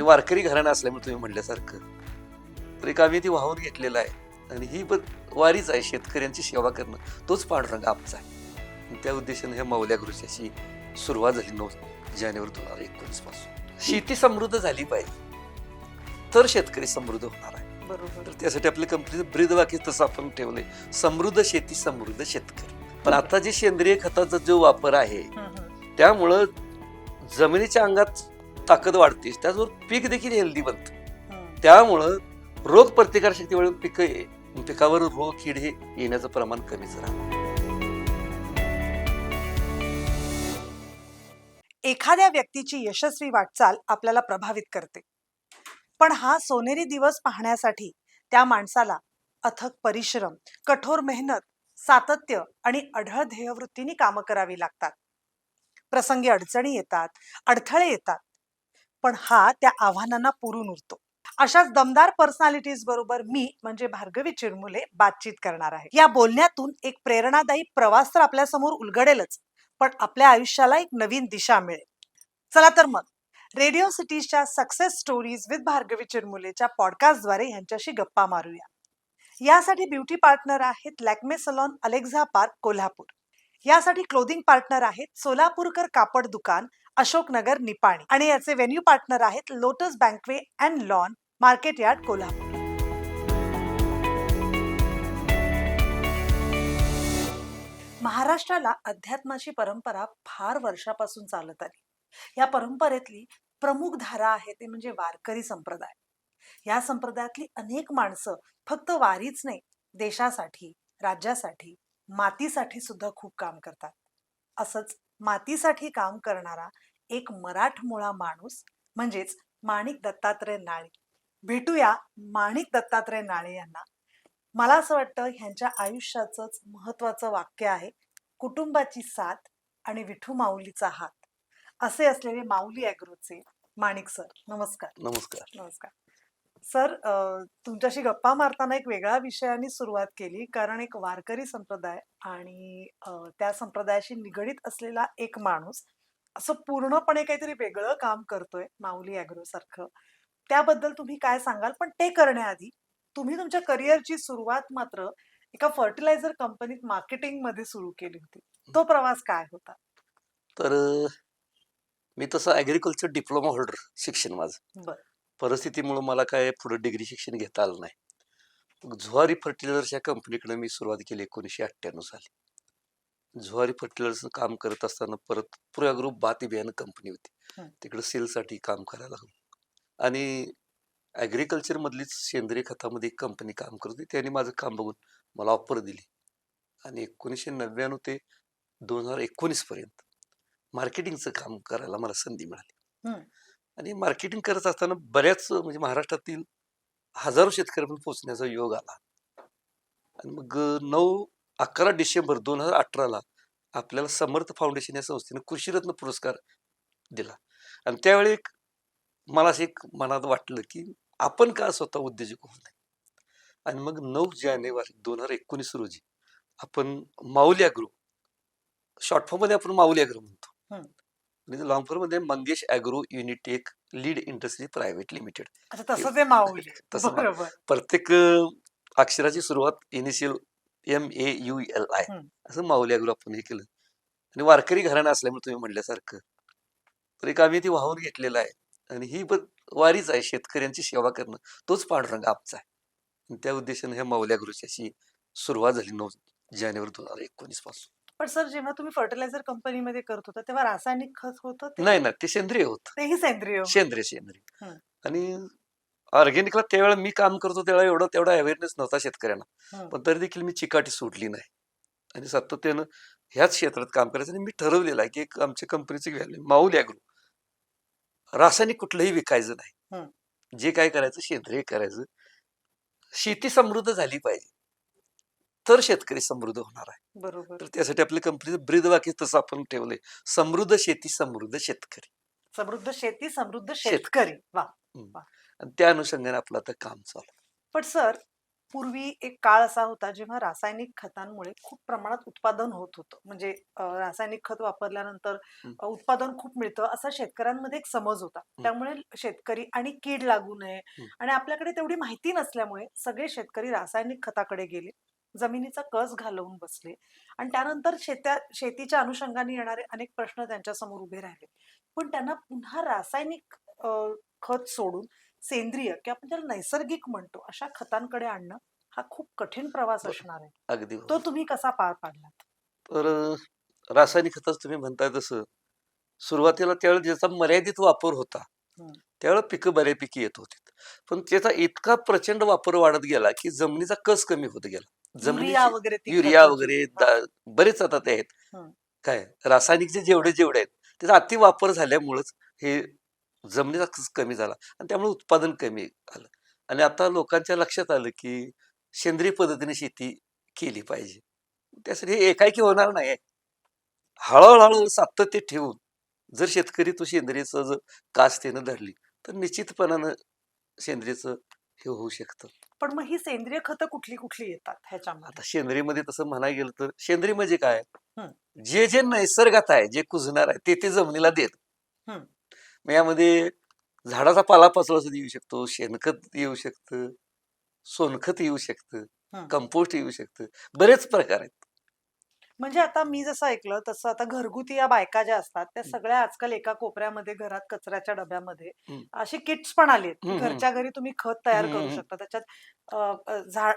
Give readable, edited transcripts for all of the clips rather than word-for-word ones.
वारकरी घराणं असल्यामुळे तुम्ही म्हणल्यासारखं तर एक आम्ही ती वाहून घेतलेलं आहे आणि ही पण वारीच आहे. शेतकऱ्यांची सेवा करणं तोच पांडुरंग आमचा आहे. आणि त्या उद्देशाने ह्या माऊल्या गुरुची अशी सुरुवात झाली 9 जानेवारी 2019 पासून. शेती समृद्ध झाली पाहिजे तर शेतकरी समृद्ध होणार आहे. बरोबर. तर त्यासाठी आपल्या कंपनीचं ब्रीदवाक्य तसं आपण ठेवलंय, समृद्ध शेती समृद्ध शेतकरी. पण आता जे सेंद्रिय खताचा जो वापर आहे त्यामुळं जमिनीच्या अंगात ताकद वाढते, त्याचबरोबर पीक देखील हेल्दी बनतं. त्यामुळं रोग प्रतिकारशक्ती वाढून पिकावर रोग कीड हे येण्याचं प्रमाण कमीच राहतं. एखाद्या व्यक्तीची यशस्वी वाटचाल आपल्याला प्रभावित करते, पण हा सोनेरी दिवस पाहण्यासाठी त्या माणसाला अथक परिश्रम, कठोर मेहनत, सातत्य आणि अढळ ध्येयवृत्तीने कामं करावी लागतात. प्रसंगी अडचणी येतात, अडथळे येतात, पण हा त्या आव्हानांना पुरून उरतो. अशाच दमदार पर्सनॅलिटीज बरोबर मी म्हणजे भार्गवी चिरमुले बातचीत करणार आहे. या बोलण्यातून एक प्रेरणादायी प्रवास तर आपल्या समोर उलगडेलच, पण आपल्या आयुष्याला एक नवीन दिशा मिळेल. चला तर मग रेडिओ सिटीजच्या सक्सेस स्टोरीज विथ भार्गवी चिरमुलेच्या पॉडकास्टद्वारे यांच्याशी गप्पा मारूया. यासाठी ब्युटी पार्टनर आहेत Lakme salon, Alexa park, Kolhapur. यासाठी क्लोथिंग पार्टनर आहेत सोलापूरकर कापड दुकान, अशोकनगर, निपाणी. आणि याचे व्हेन्यू पार्टनर आहेत lotus banquet and lawn, market yard, Kolhapur. महाराष्ट्राला अध्यात्माची परंपरा फार वर्षापासून चालत आली. या परंपरेतली प्रमुख धारा आहे ते म्हणजे वारकरी संप्रदाय. या संप्रदायातली अनेक माणसं फक्त वारीच नाही, देशासाठी, राज्यासाठी, मातीसाठी सुद्धा खूप काम करतात. असंच मातीसाठी काम करणारा एक मराठमोळा माणूस म्हणजेच माणिक दत्तात्रय नाळे. भेटूया माणिक दत्तात्रय नाळे यांना. मला असं वाटतं ह्यांच्या आयुष्याचंच महत्वाचं वाक्य आहे, कुटुंबाची साथ आणि विठू माऊलीचा हात. असे असलेले माऊली ॲग्रोचे माणिक सर, नमस्कार. नमस्कार. नमस्कार सर. तुमच्याशी गप्पा मारताना एक वेगळ्या विषयाने सुरुवात केली, कारण एक वारकरी संप्रदाय आणि त्या संप्रदायाशी निगडीत असलेला एक माणूस असं पूर्णपणे काहीतरी वेगळं काम करतोय माऊली ॲग्रो सारखं. त्याबद्दल तुम्ही काय सांगाल? पण ते करण्याआधी तुम्ही तुमच्या करिअरची सुरुवात मात्र एका फर्टिलायझर कंपनीत मार्केटिंग मध्ये सुरू केली होती. तो प्रवास काय होता? तर मी तसं ॲग्रिकल्चर डिप्लोमा होल्डर शिक्षण माझं. बरं. परिस्थितीमुळे मला काय पुढे डिग्री शिक्षण घेता आलं नाही. मग झुआरी फर्टिलायझर्स या कंपनीकडे मी सुरुवात केली 1998 साली. झुआरी फर्टिलायझर्सचं काम करत असताना परत पुऱ्या ग्रुप बाती बियाणं कंपनी होती, तिकडे सेलसाठी काम करायला लागलो. आणि ॲग्रिकल्चर मधलीच सेंद्रिय खतामध्ये एक कंपनी काम करत होती, त्यांनी माझं काम बघून मला ऑफर दिली आणि 1999 ते 2019 पर्यंत मार्केटिंगचं काम करायला मला संधी मिळाली. आणि मार्केटिंग करत असताना बऱ्याच म्हणजे महाराष्ट्रातील हजारो शेतकऱ्यांपर्यंत पोहोचण्याचा योग आला. आणि मग 9-11 डिसेंबर 2018 आपल्याला समर्थ फाउंडेशन या संस्थेने कृषीरत्न पुरस्कार दिला. आणि त्यावेळी मला असं एक मनात वाटलं की आपण का स्वतः उद्योजक होऊ नये. आणि मग 9 जानेवारी 2019 रोजी आपण माऊली ॲग्रो, शॉर्ट फॉर्म मध्ये आपण माऊली ॲग्रो म्हणतो, आणि लॉंग फॉर्म मध्ये Mangesh agro unitech lead industry private limited. तसं ते माऊली. तसं बरोबर. प्रत्येक अक्षराची सुरुवात इनिशियल MAULI असं माऊली ॲग्रो आपण हे केलं. आणि वारकरी घराणं असल्यामुळे तुम्ही म्हणल्यासारखं तर एक आम्ही ती वाहून घेतलेलं आहे आणि ही पण वारीच आहे. शेतकऱ्यांची सेवा करणं तोच पांडुरंग आमचा आहे. आणि त्या उद्देशाने ह्या माऊली ॲग्रोची अशी सुरुवात झाली 9 जानेवारी 2019 पासून. पण सर, जेव्हा तुम्ही फर्टिलायझर कंपनीमध्ये करत होता तेव्हा रासायनिक खत होतं ते? नाही ना, ते सेंद्रिय होत. तेही सेंद्रिय? सेंद्रिय. आणि ऑर्गॅनिकला त्यावेळेला मी काम करतो त्यावेळेला तेवढा अवेअरनेस नव्हता शेतकऱ्यांना, पण तरी देखील मी चिकाटी सोडली नाही आणि सातत्यानं ह्याच क्षेत्रात काम करायचं. आणि मी ठरवलेलं आहे की एक आमच्या कंपनीची व्हॅल्यू माऊली ॲग्रो, रासायनिक कुठलंही विकायचं नाही, जे काय करायचं सेंद्रिय करायचं. शेती समृद्ध झाली पाहिजे तर शेतकरी समृद्ध होणार आहे. बरोबर. तर त्यासाठी आपल्या कंपनीचं ब्रीदवाक्य तसं आपण ठेवलंय, समृद्ध शेती समृद्ध शेतकरी. समृद्ध शेती समृद्ध शेतकरी. वा. आणि त्या अनुषंगाने आपलं आता काम चालू. पण सर, पूर्वी एक काळ असा होता जेव्हा रासायनिक खतांमुळे खूप प्रमाणात उत्पादन होत होतं. म्हणजे रासायनिक खत वापरल्यानंतर हं, उत्पादन खूप मिळतं असा शेतकऱ्यांमध्ये एक समज होता. हं, त्यामुळे शेतकरी आणि कीड लागू नये हं. आणि आपल्याकडे तेवढी माहिती नसल्यामुळे सगळे शेतकरी रासायनिक खताकडे गेले. जमिनीचा कस घालवून बसले आणि त्यानंतर शेतीच्या अनुषंगाने येणारे अनेक प्रश्न त्यांच्यासमोर उभे राहिले. पण त्यांना पुन्हा रासायनिक खत सोडून सेंद्रिय किंवा आपण त्याला नैसर्गिक म्हणतो अशा खतांकडे आणणं हा खूप कठीण प्रवास बरं. असणार आहे. अगदी तो बरोबर. तुम्ही कसा पार पाडलात? तर रासायनिक खताचं तुम्ही म्हणताय तसं सुरुवातीला त्यावेळेला ज्याचा मर्यादित वापर होता, हं. त्यावेळेला पिकं बऱ्यापैकी येत होती. पण त्याचा इतका प्रचंड वापर वाढत गेला, की जमिनीचा कस कमी होत गेला. युरिया जमिनीची वगैरे ती युरिया खतं जी वगैरे हां. बरेच आता ते आहेत. हं. काय रासायनिकचे जेवढे आहेत, त्याचा अतिवापर झाल्यामुळंच हे जमिनीचा कस कमी झाला आणि त्यामुळे उत्पादन कमी आलं. आणि आता लोकांच्या लक्षात आलं, की सेंद्रिय पद्धतीने शेती केली पाहिजे. त्यासाठी हे एकाएकी होणार नाही. हळू सातत्य ठेवून जर शेतकरी तो सेंद्रियचं जर कास त्यानं धरली, तर निश्चितपणानं सेंद्रियचं हे होऊ शकतं. पण मग ही सेंद्रिय खतं कुठली येतात ह्याच्यामध्ये? आता सेंद्रियमध्ये तसं म्हणायला गेलं तर सेंद्रिय म्हणजे काय? हं, जे नैसर्गात आहे, जे कुजणार आहे, ते जमिनीला देत. हं, मग यामध्ये झाडाचा पालापाचोळा सुद्धा येऊ शकतो, शेणखत येऊ शकतं, सोनखत येऊ शकतं, हं. कंपोस्ट येऊ शकतं. बरेच प्रकार आहेत. म्हणजे आता मी जसं ऐकलं तसं आता घरगुती या बायका ज्या असतात त्या हं, सगळ्या आजकाल एका कोपऱ्यामध्ये घरात कचऱ्याच्या डब्यामध्ये हं, असे किट्स पण आलेत, की हं, हं, घरच्या घरी तुम्ही खत हं, तयार करू हं, शकता. त्याच्यात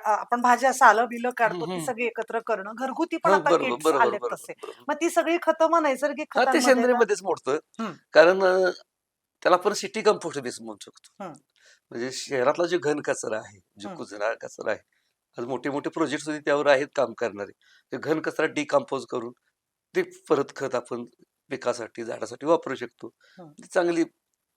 आपण भाज्या सालं-बिलं हं, काढतो ती हं. सगळी एकत्र करणं. घरगुती पण हां, आता बरोबर, किट्स बरोबर, आलेत बरोबर, तसे. बरोबर. मग ती सगळी खतं मग नैसर्गिक हां, ते खतांमध्ये का? सेंद्रियमध्येच मोडतं. हं, कारण त्याला आपण सिटी कंपोस्ट बेस म्हणू शकतो. हं, म्हणजे शहरातला जो घन कचरा आहे, जो हं, कुजणारा कचरा आहे, आज मोठे-मोठे प्रोजेक्ट सुद्धा त्यावर आहेत काम करणारे. ते घन कचरा डिकंपोज करून ते परत खत आपण पिकासाठी, झाडासाठी वापरू शकतो. हं. ती चांगली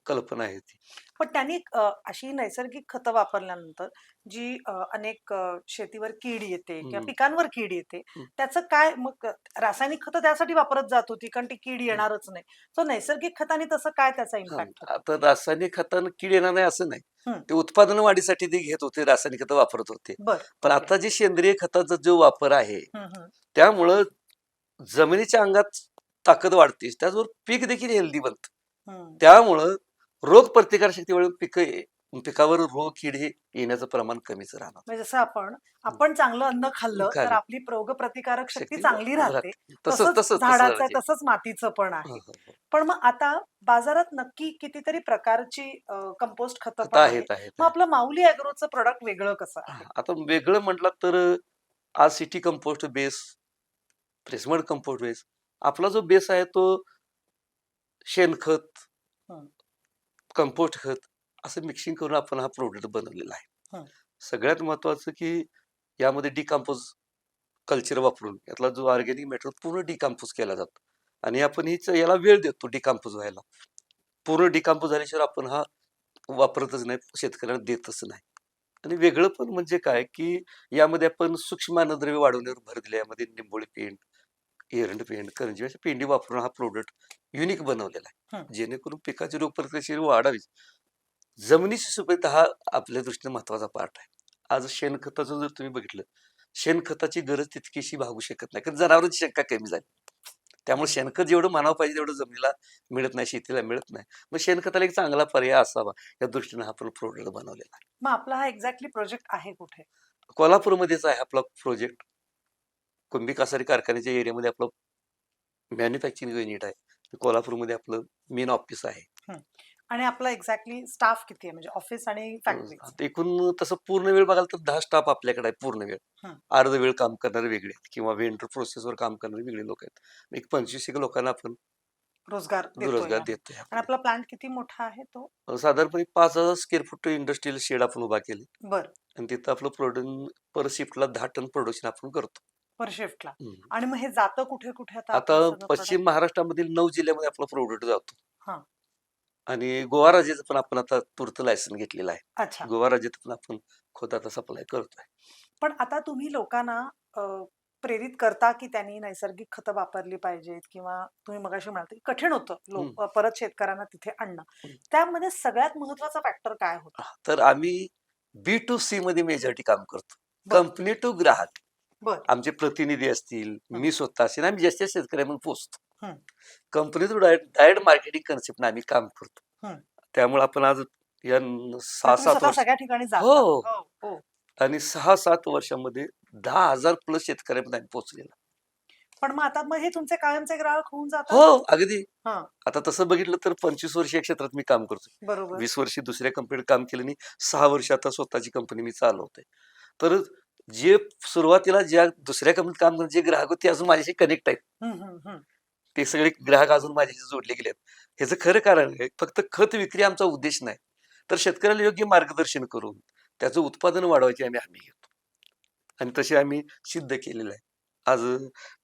कल्पना आहे ती. पण त्यांनी अशी नैसर्गिक खतं वापरल्यानंतर जी अनेक शेतीवर कीड येते किंवा हं, पिकांवर कीड येते, हं, त्याचं काय मग रासायनिक खतं त्यासाठी वापरत जात होती कारण ती कीड हं. येणारच नाही. सो नैसर्गिक खताने तसं काय त्याचा हां, इम्पॅक्ट होतो? आता रासायनिक खतानं कीड येणार नाही असं नाही. हं, ते उत्पादन वाढीसाठी ते घेत होते, रासायनिक खतं वापरत होते. बरं. पण ओके. आता जे सेंद्रिय खताचा जो वापर आहे, हं, हं, त्यामुळं जमिनीच्या अंगात ताकद वाढते. त्याचबरोबर पीक देखील हेल्दी बनतं. हं. त्यामुळं रोग प्रतिकारशक्ती वाढून पिकावर रोग, कीड हे येण्याचं प्रमाण कमीच राहणार. म्हणजे जसं आपण चांगलं अन्न खाल्लं तर खाली आपली रोगप्रतिकारक शक्ती शक्ती चांगली राहते. राहते. तसंच, तसंच तसंच, तसं झाडाचं राहते. तसंच मातीचं पण हं, आहे. हं, हं. पण मग आता बाजारात नक्की कितीतरी प्रकारची कंपोस्ट खतं खतं पण आहे. आहेत, आहेत, मग आहेत. आपलं माऊली ॲग्रोचं प्रॉडक्ट वेगळं कसं आहे? आता वेगळं म्हटलात तर आज city compost base, pressmud compost base आपला जो बेस आहे तो शेणखत, हं, कंपोस्ट खत असं मिक्सिंग करून आपण हा प्रोडक्ट बनवलेला आहे. हं. सगळ्यात महत्त्वाचं की यामध्ये डिकंपोज कल्चर वापरून यातला जो ऑर्गॅनिक मॅटर पूर्ण डिकंपोज केला जातो आणि आपण याला वेळ देतो डिकंपोज व्हायला. पूर्ण डिकंपोज झाल्याशिवाय आपण हा वापरतच नाही, शेतकऱ्यांना देतच नाही. आणि वेगळं पण म्हणजे काय, की यामध्ये आपण सूक्ष्म अन्नद्रव्य वाढवण्यावर भर दिला. यामध्ये निंबोळी पेंड, एरंड पेंड, करंजी अशा पेंडी वापरून हा प्रोडक्ट युनिक बनवलेला हं. आहे. जेणेकरून पिकाची रोगप्रतिकारशक्ती वाढावी. जमिनीची सुपीकता हा आपल्या दृष्टीने महत्त्वाचा पार्ट आहे. आज शेणखताचं जर तुम्ही बघितलं, शेणखताची गरज तितकीशी भागू शकत नाही. कारण जनावरांची संख्या कमी झाली. त्यामुळे बरोबर. शेणखत जेवढं म्हणावं पाहिजे तेवढं जमिनीला मिळत नाही, शेतीला मिळत नाही. मग शेणखताला एक चांगला पर्याय असावा या दृष्टीने हा आपण प्रोडक्ट बनवलेला आहे. मग आपला हा एक्झॅक्टली प्रोजेक्ट आहे कुठे? कोल्हापूरमध्येच आहे आपला प्रोजेक्ट. कुंभी कासारी कारखान्याच्या एरियामध्ये आपलं मॅन्युफॅक्चरिंग युनिट आहे. कोल्हापूरमध्ये आपलं मेन ऑफिस आहे. हं. आणि आपला एक्झॅक्टली स्टाफ किती आहे? म्हणजे ऑफिस आणि फॅक्टरीज? आता एकूण तसं पूर्ण वेळ बघाल तर 10 स्टाफ आपल्याकडे आहे पूर्ण वेळ. हं. अर्ध वेळ काम करणारे वेगळे आहेत किंवा वेंडर प्रोसेसवर काम करणारे वेगळे लोक आहेत. एक 25 एक लोकांना आपण रोजगार देतोय रोजगार आम्ही. देतोय आणि आपण. आपला प्लांट किती मोठा आहे तो? साधारणपणे 5,000 स्क्वेअर फूट इंडस्ट्रियल शेड आपण उभा केले बरं. आणि तिथं आपलं पर शिफ्टला 10 टन प्रोडक्शन आपण करतो. पर शिफ्टला. हं. आणि मग हे जातं कुठे-कुठे आता आता आपलं सगळं पश्चिम प्रॉडक्ट? महाराष्ट्रामधील 9 जिल्ह्यामध्ये आपला प्रोडक्ट जातो हां. आणि गोवा राज्याचं पण आपण आता तूर्त लायसन घेतलेलं आहे. अच्छा. गोवा राज्यात पण आपण खत सप्लाय करतोय. पण आता तुम्ही लोकांना अ, प्रेरित करता, की त्यांनी नैसर्गिक खतं वापरली पाहिजेत किंवा तुम्ही मगाशी म्हणालात, की कठीण होतं हं, परत शेतकऱ्यांना तिथे आणणं. हं. त्यामध्ये सगळ्यात महत्त्वाचा फॅक्टर काय होता? तर आम्ही B2C मध्ये मेजॉरिटी काम करतो. बर कंपनी टू ग्राहक बर आमचे प्रतिनिधी असतील, हं, मी स्वतः असेल, आम्ही जास्तीत जास्त शेतकऱ्यांपर्यंत पोहोचतो. हं, company to direct direct marketing कन्सेप्टने आम्ही काम करतो. हं. त्यामुळे आपण आज या म्हणजे तुम्ही 6-7 स्वतः वर्ष सगळ्या ठिकाणी हो, जाता. हो. हो हो. आणि 6-7 वर्षामध्ये 10,000 प्लस शेतकऱ्यांपर्यंत आम्ही पोहोचलेलो. पण मग आता मग हे तुमचे कायमचे ग्राहक होऊन हो, जातात? अगदी. हा. आता तसं बघितलं तर 25 वर्ष या क्षेत्रात मी काम करतोय. बरोबर. 20 वर्षी दुसऱ्या कंपनीत काम केलं आणि 6 वर्ष आता स्वतःची कंपनी मी चालवतोय. तर जे सुरुवातीला ज्या दुसऱ्या कंपनीत काम करणारे जे ग्राहक होते ते अजून माझ्याशी कनेक्ट आहेत. हं, हं, हं. ते सगळे ग्राहक अजून माझ्याशी जोडले गेले आहेत. ह्याचं खरं कारण आहे फक्त खत विक्री आमचा उद्देश नाही. तर शेतकऱ्याला योग्य मार्गदर्शन करून त्याचं उत्पादन वाढवायची आम्ही हमी घेतो. आणि तसे आम्ही सिद्ध केलेलं आहे. आज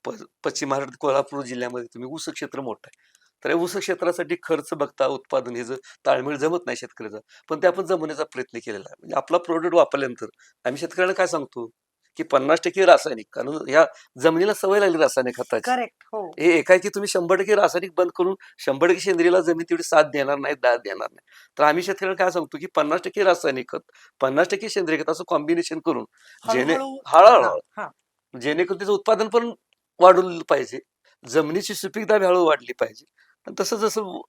प पश्चिम महाराष्ट्रात कोल्हापूर जिल्ह्यामध्ये तुम्ही ऊस क्षेत्र मोठं आहे. तर या ऊस क्षेत्रासाठी खर्च बघता उत्पादन ह्याचं ताळमेळ जमत नाही शेतकऱ्याचा. पण ते आपण जमवण्याचा प्रयत्न केलेला आहे. म्हणजे आपला प्रोडक्ट वापरल्यानंतर आम्ही शेतकऱ्यांना काय सांगतो, की 50% रासायनिक कारण ह्या जमिनीला सवय लागली रासायनिक खताची. करेक्ट. हो. हे एकाएकी तुम्ही 100% रासायनिक बंद करून 100% सेंद्रियला जमीन तेवढी साथ देणार नाही, दाद देणार नाही. तर आम्ही शेतकऱ्यांना काय सांगतो, की 50% रासायनिक खत, 50% सेंद्रिय खत असं कॉम्बिनेशन करून जेणे हळू-हळू. हां, हळू हां. जेणेकरून त्याचं उत्पादन पण वाढवलं पाहिजे. जमिनीची सुपीकता बी हळू वाढली पाहिजे. आणि तसं जसं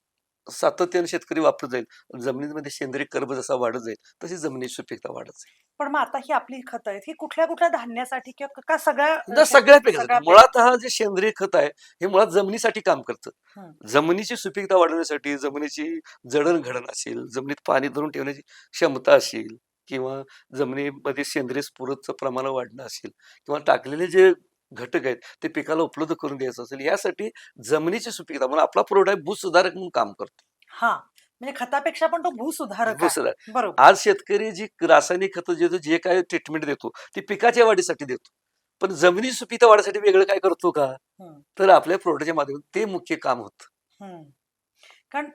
सातत्याने शेतकरी वापरत जाईल, जमिनीमध्ये सेंद्रिय कर्ब जसा वाढत जाईल, तशी जमिनीची सुपीकता वाढत जाईल. पण मग आता ही आपली खतं आहेत, ही कुठल्या-कुठल्या धान्यासाठी किंवा का सगळ्या तर सगळ्या पिकासाठी सगळ्या मुळात हा जे सेंद्रिय खत आहे, हे मुळात जमिनीसाठी काम करतं. हं, जमिनीची सुपीकता वाढवण्यासाठी, जमिनीची जडण-घडण असेल, जमिनीत पाणी धरून ठेवण्याची क्षमता असेल किंवा जमिनीमध्ये सेंद्रिय स्फुरदचं प्रमाण वाढणं असेल किंवा टाकलेले जे घटक आहेत, ते पिकाला उपलब्ध करून द्यायचं असेल, यासाठी जमिनीची सुपीकता म्हणून आपला प्रोडक्ट आहे भूसुधारक म्हणून काम करतो. हां. म्हणजे खतापेक्षा पण तो भूसुधारक आहे. भूसुधारक. बरोबर. आज शेतकरी जी रासायनिक खतं देतो, जे काही ट्रीटमेंट देतो, ती पिकाच्या वाढीसाठी देतो. पण जमिनी सुपीकता वाढीसाठी वेगळं काय करतो का? हं, तर आपल्या प्रोडक्टच्या माध्यमातून ते मुख्य काम होतं. हं. कारण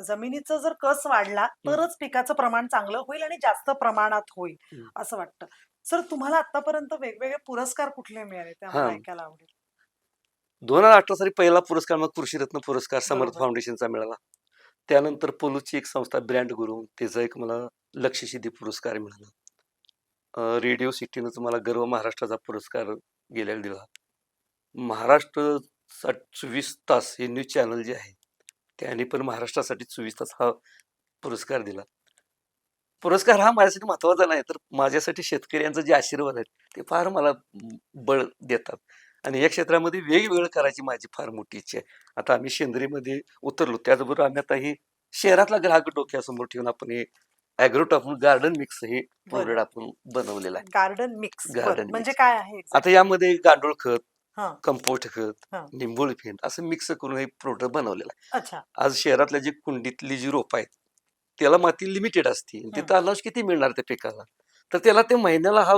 जमिनीचा जर कस वाढला हं, तरच पिकाचं प्रमाण चांगलं होईल आणि जास्त प्रमाणात होईल हं. असं वाटतं. सर तुम्हाला आतापर्यंत वेगवेगळे पुरस्कार कुठले मिळाले ते आम्हाला हां. ऐकायला आवडेल. 2018 साली पहिला पुरस्कार मग कृषीरत्न पुरस्कार समर्थ बरोबर. फाउंडेशनचा मिळाला. त्यानंतर पोलूची एक संस्था ब्रँड गुरु त्याचा एक मला लक्ष्यसिद्धी पुरस्कार मिळाला. रेडिओ सिटीनं तुम्हाला गर्व महाराष्ट्राचा पुरस्कार गेल्याला दिला. महाराष्ट्र 24 तास हे न्यूज चॅनल जे आहे, त्यांनी पण महाराष्ट्रासाठी 24 तास हा पुरस्कार दिला. पुरस्कार हा माझ्यासाठी महत्त्वाचा नाही, तर माझ्यासाठी शेतकऱ्यांचे जे आशीर्वाद आहेत, ते फार मला बळ देतात. आणि या क्षेत्रामध्ये वेगवेगळं करायची माझी फार मोठी इच्छा आहे. आता आम्ही सेंद्रियमध्ये उतरलो, त्याचबरोबर आम्ही आता हे शहरातला ग्राहक डोक्यासमोर ठेवून आपण हे ॲग्रोटॉप गार्डन मिक्स हे बरं. प्रोडक्ट आपण बनवलेलं आहे. Garden mix. बरं. गार्डन म्हणजे मिक्स. काय आहे आता एक्झॅक्ट? यामध्ये गांडूळ खत, हां, कंपोस्ट खत, हां. निंबोळी फेंड असं मिक्स करून हे प्रोडक्ट बनवलेलं आहे. अच्छा. आज शहरातल्या जी कुंडीतली जी रोपं आहेत, त्याला माती लिमिटेड असते. हं, तिथं अनाज किती मिळणार त्या पिकाला? तर त्याला ते महिन्याला हा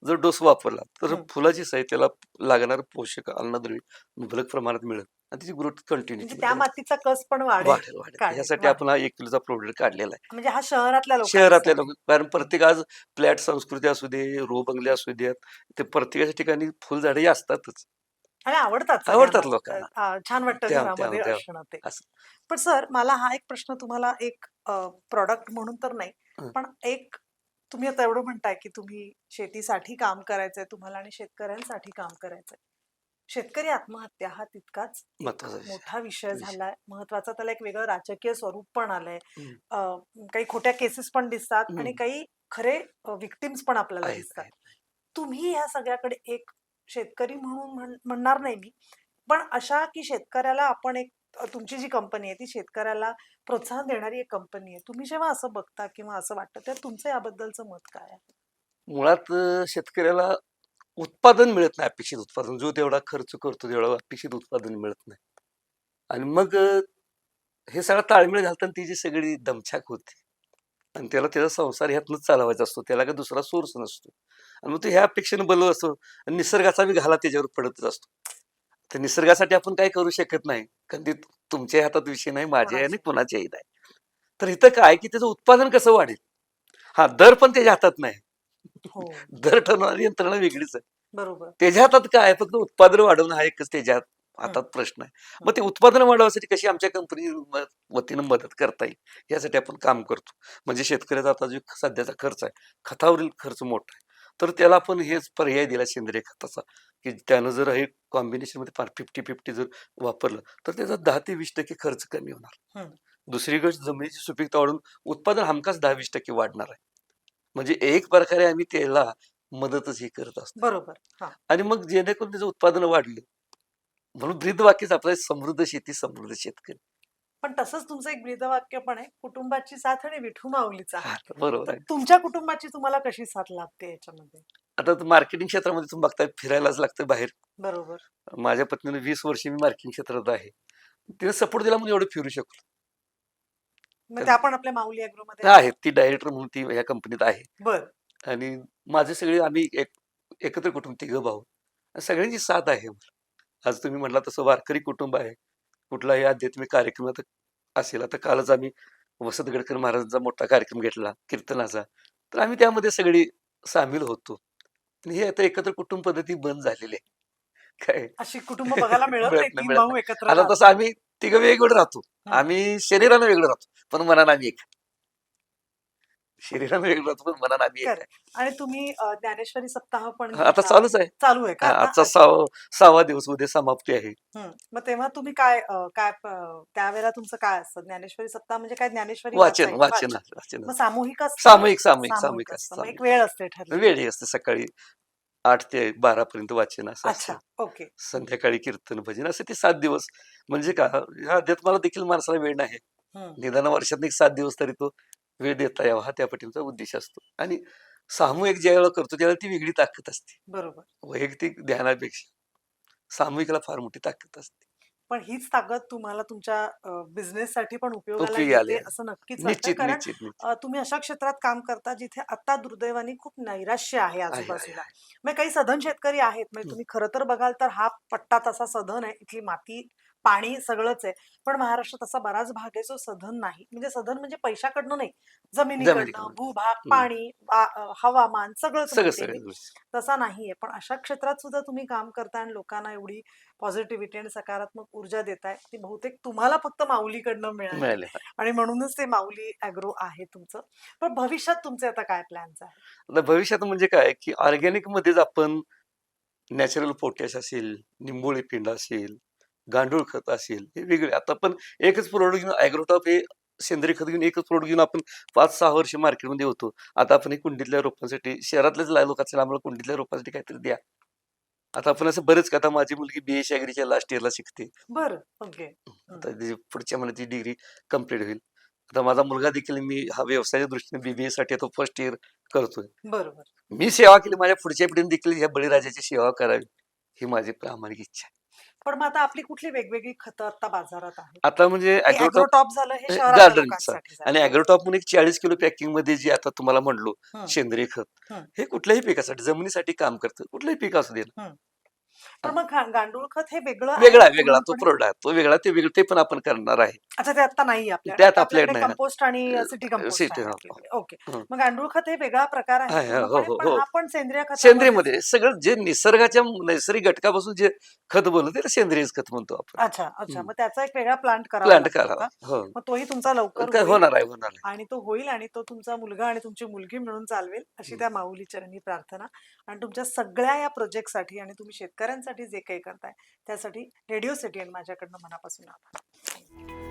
जर डोस वापरला, तर हं. फुलाची साईज त्याला लागणारं पोषक अन्नद्रव्य मुबलक प्रमाणात मिळेल आणि त्याची ग्रोथ म्हणजे कंटिन्युटी त्या मातीचा कस पण वाढेल. वाढेल, वाढेल. ह्यासाठी वाढेल. आपण हा 1 किलोचा प्रोडक्ट काढलेला आहे. म्हणजे हा शहरातल्या शहरातल्या लोकांसाठी. लोक कारण प्रत्येक आज फ्लॅट संस्कृती असू दे, रो बंगले असू द्यात, ते प्रत्येकाच्या ठिकाणी फुलझाडे असतातच. आणि आवडतात आवडतात सगळ्यांना. लोकांना. छान वाटतं त्या त्या घरामध्ये त्या असणं ते. असं. पण सर मला हा एक प्रश्न तुम्हाला एक प्रॉडक्ट म्हणून तर नाही, हं, पण एक तुम्ही आता एवढं म्हणताय की तुम्ही शेतीसाठी काम करायचंय तुम्हाला आणि शेतकऱ्यांसाठी काम करायचंय. शेतकरी आत्महत्या हा तितकाच एक महत्वाचा विषय. मोठा विषय विषय. झालाय. महत्वाचा त्याला एक वेगळं राजकीय स्वरूप पण आलंय. हं, अ, काही खोट्या केसेस पण दिसतात आणि हं. काही खरे विक्टिम्स पण आपल्याला आहेत, दिसतात. आहेत. तुम्ही ह्या सगळ्याकडे एक शेतकरी म्हणून म्हणणार नाही मी, पण अशा की शेतकऱ्याला आपण एक तुमची जी कंपनी आहे ती शेतकऱ्याला प्रोत्साहन देणारी एक कंपनी आहे. तुम्ही जेव्हा असं बघता किंवा असं वाटतं तेव्हा तुमचं याबद्दलचं मत काय आहे? मुळात शेतकऱ्याला उत्पादन मिळत नाही अपेक्षित उत्पादन. जो तेवढा खर्च करतो तेवढं अपेक्षित उत्पादन मिळत नाही. आणि मग हे सगळा ताळमेळ घालताना ती जी सगळी दमछाक होते आणि त्याला त्याचा संसार ह्यातनंच चालवायचा असतो. त्याला काही दुसरा सोर्स नसतो. आणि मग तो ह्या अपेक्षेने बनवत असतो आणि निसर्गाचा बी घाला त्याच्यावर पडतच असतो. तर निसर्गासाठी आपण काही करू शकत नाही. कारण ते तुमच्या हातात विषय नाही, माझ्या आहे आणि कोणाचे? कुणाच्याही नाही. तर इथं काय की त्याचं उत्पादन कसं वाढेल? हां, दर पण त्याच्या हातात नाही. हो, दर ठरवणारी यंत्रणा वेगळीच आहे. बरोबर. त्याच्या हातात काय आहे? फक्त उत्पादन वाढवणं हा एकच त्याच्या हं, हातात प्रश्न आहे. हं. मग ते उत्पादन वाढवण्यासाठी कशी आमच्या कंपनी वतीनं मदत करता येईल, यासाठी आपण काम करतो. म्हणजे शेतकऱ्याचा आता जो सध्याचा खर्च आहे, खतावरील खर्च मोठा आहे. तर त्याला आपण हेच पर्याय दिला सेंद्रिय खताचा, की त्यानं जर हे कॉम्बिनेशनमध्ये फार 50-50 जर वापरलं, तर त्याचा 10% ते 20% खर्च कमी होणार. हं. दुसरीकडे जमिनीची सुपीकता वाढून उत्पादन हमखास 10-20% वाढणार आहे. म्हणजे एक प्रकारे आम्ही त्याला मदतच ही करत असतो. बरोबर. हां. आणि मग जेणेकरून त्याचं उत्पादन वाढलं. म्हणून ब्रीदवाक्यच आपलं समृद्ध शेती, समृद्ध शेतकरी. पण तसंच तुमचं एक ब्रीदवाक्य पण आहे, कुटुंबाची साथ आणि विठू माऊलीचा हां, हात. बरोबर तर आहे. तुमच्या कुटुंबाची तुम्हाला कशी साथ लाभते याच्यामध्ये? आता मार्केटिंग क्षेत्रामध्ये तुम्ही बघताय फिरायलाच लागतं बाहेर. बरोबर. माझ्या पत्नीने 20 वर्ष मी मार्केटिंग क्षेत्रात आहे. तिने सपोर्ट दिला म्हणून एवढं फिरू शकलो. मग तर त्या पण आपल्या माऊली ॲग्रोमध्ये आहेत? आहेत ती डायरेक्टर म्हणून ती ह्या कंपनीत आहे. बरं. आणि माझे सगळे आम्ही एकत्र कुटुंब तिघं भाऊ. सगळ्यांची साथ आहे. आज तुम्ही म्हटला तसं वारकरी कुटुंब आहे. कुठलाही आध्यात्मिक कार्यक्रमात असेल, आता कालच आम्ही वसंत गडकर महाराजांचा मोठा कार्यक्रम घेतला कीर्तनाचा. तर आम्ही त्यामध्ये सगळी सामील होतो. आणि हे आता एकत्र कुटुंब पद्धती बंद झालेली आहे. काय अशी कुटुंब बघायला मिळत नाही, मिळत नाही, 3 मिळत भाऊ नाही. एकत्र आता तसं राहतात. आम्ही तिघं वेगवेगळे राहतो. हं. आम्ही शरीरानं वेगळं राहतो, पण मनानं आम्ही एक. शरीरानं वेगळं राहतो, पण मनानं आम्ही एक खरं. आहे. आणि तुम्ही ज्ञानेश्वरी सप्ताह पण आता चालूच आहे. चालू आहे का आता? आजचा अच्छा. 6वा दिवस, उद्या समाप्ती आहे. हं. मग तेव्हा तुम्ही त्यावेळेला तुमचं काय असतं? ज्ञानेश्वरी सप्ताह म्हणजे काय ज्ञानेश्वरी वाचन, वाचायची? वाचन, वाचन. वाचन मग असतं. सामूहिक असतं? सामूहिक, सामूहिक, सामूहिक सामूहिक असतं, असतं. मग एक सामूहिक. वेळ असते ठरलेली. वेळही असते सकाळी 8 ते 12 पर्यंत वाचन असं असतं. अच्छा. ओके. संध्याकाळी कीर्तन, भजन असे ते 7 दिवस. म्हणजे का ह्या अध्यात्माला देखील माणसाला वेळ नाही. हं. निदान वर्षातून एक 7 दिवस तरी तो वेळ देता यावा हा त्या पाठीमागचा उद्देश असतो. आणि सामूहिक ज्यावेळेला करतो त्यावेळेला ती वेगळी ताकद असते. बरोबर. वैयक्तिक ध्यानापेक्षा सामूहिकाला फार मोठी ताकद असते. पण हीच ताकद तुम्हाला तुमच्या बिझनेससाठी पण उपयोगाला उपयोगी आले येते आले. असं नक्कीच वाटतं. निश्चित, कारण निश्चित, निश्चित. तुम्ही अशा क्षेत्रात काम करता जिथे आता दुर्दैवाने खूप नैराश्य आहे आहे, आहे, आजूबाजूला. आहे. मग काही सधन शेतकरी आहेत. म्हणजे हं. तुम्ही खरं तर बघाल तर हा पट्टा तसा सधन आहे. इथली माती, पाणी सगळंच आहे. पण महाराष्ट्रात असा बराच भाग आहे जो सधन नाही. म्हणजे सधन म्हणजे पैशाकडनं नाही. जमिनीकडनं, जमिनीकडून. भूभाग, हं. पाणी, हवामान सगळंच सगळं, म्हणते मी. सगळ्या गोष्टी. तसा नाहीये. पण अशा क्षेत्रात सुद्धा तुम्ही काम करताय आणि लोकांना एवढी पॉझिटिव्हिटी आणि सकारात्मक ऊर्जा देताय. ती बहुतेक तुम्हाला फक्त माऊलीकडनं मिळाली मिळाले. आणि म्हणूनच ते माऊली ॲग्रो आहे तुमचं. पण भविष्यात तुमचे आता काय प्लॅन्स आहेत? आता भविष्यात म्हणजे काय, की ऑर्गॅनिकमध्येच आपण नॅचरल पोटॅश असेल, निंबोळी पिंड असेल, गांडूळ खत असेल, हे वेगळे. आता आपण एकच प्रोडक्ट घेऊन ॲग्रोटॉप हे सेंद्रिय खत घेऊन एकच प्रोडक्ट घेऊन आपण 5-6 वर्ष मार्केटमध्ये होतो. आता आपण हे कुंडीतल्या रोपांसाठी शहरातलेच लोक असेल, आम्हाला कुंडीतल्या रोपांसाठी काहीतरी द्या. आता आपण असं बरेच, आता माझी मुलगी BSc ॲग्रीच्या लास्ट इयरला शिकते. बरं. ओके. हं. आता तिची पुढच्या महिन्यात ती डिग्री कंप्लीट होईल. आता माझा मुलगा देखील मी हा व्यवसायाच्या दृष्टीने BBA साठी तो फर्स्ट इयर करतोय. बरोबर. मी सेवा केली, माझ्या पुढच्या पिढीने देखील ह्या बळीराजाची सेवा करावी, ही माझी प्रामाणिक इच्छा आहे. पण मग आता आपली कुठली वेगवेगळी खतं आता बाजारात आहेत? आता म्हणजे हे ॲग्रोटॉप ॲग्रोटॉप झालं हे शहरातल्या गार्डनचं लोकांसाठी आणि झालं. बरोबर. ॲग्रोटॉप म्हणून एक 40 किलो पॅकिंगमध्ये जे आता तुम्हाला म्हणलो हं, सेंद्रिय खत, हं, हे कुठल्याही पिकासाठी, जमिनीसाठी काम करतं. कुठलंही पीक असू दे ना. हं. पण मग गांडूळ खत हे वेगळं आहे वेगळा का वेगळा तो पूर्णपणे? प्रोडक्ट आहे. तो वेगळा, ते वेगळं, ते पण आपण करणार आहे. अच्छा, ते आता नाहीये आपल्याकडे. त्यात आता आपल्याकडे आपल्याकडे नाही. कंपोस्ट आणि सिटी कंपोस्ट सिटी आहे हं, आपल्याकडे. ओके. हं. मग गांडूळ खत हे वेगळा प्रकार आहे आहे, हो, पूर्णपणे, हो, पण हो. हा पण सेंद्रिय खतामध्येच. सेंद्रियमध्ये सगळं जे निसर्गाच्या नैसर्गिक घटकापासून जे खत बनवलं त्याला सेंद्रियच खत म्हणतो आपण. अच्छा, अच्छा. मग त्याचा एक वेगळा प्लांट करावा प्लांट लागतो करावा. का? हो. मग तोही तुमचा लवकर काय होईल होणार आहे, होणार आहे. आणि तो होईल आणि तो तुमचा मुलगा आणि तुमची मुलगी मिळून चालवेल अशी हं. त्या माऊली चरणी प्रार्थना. आणि तुमच्या सगळ्या या प्रोजेक्टसाठी आणि तुम्ही शेतकऱ्यांसाठी जे काही करताय त्यासाठी रेडिओ सिटी आणि माझ्याकडनं मनापासून आभार.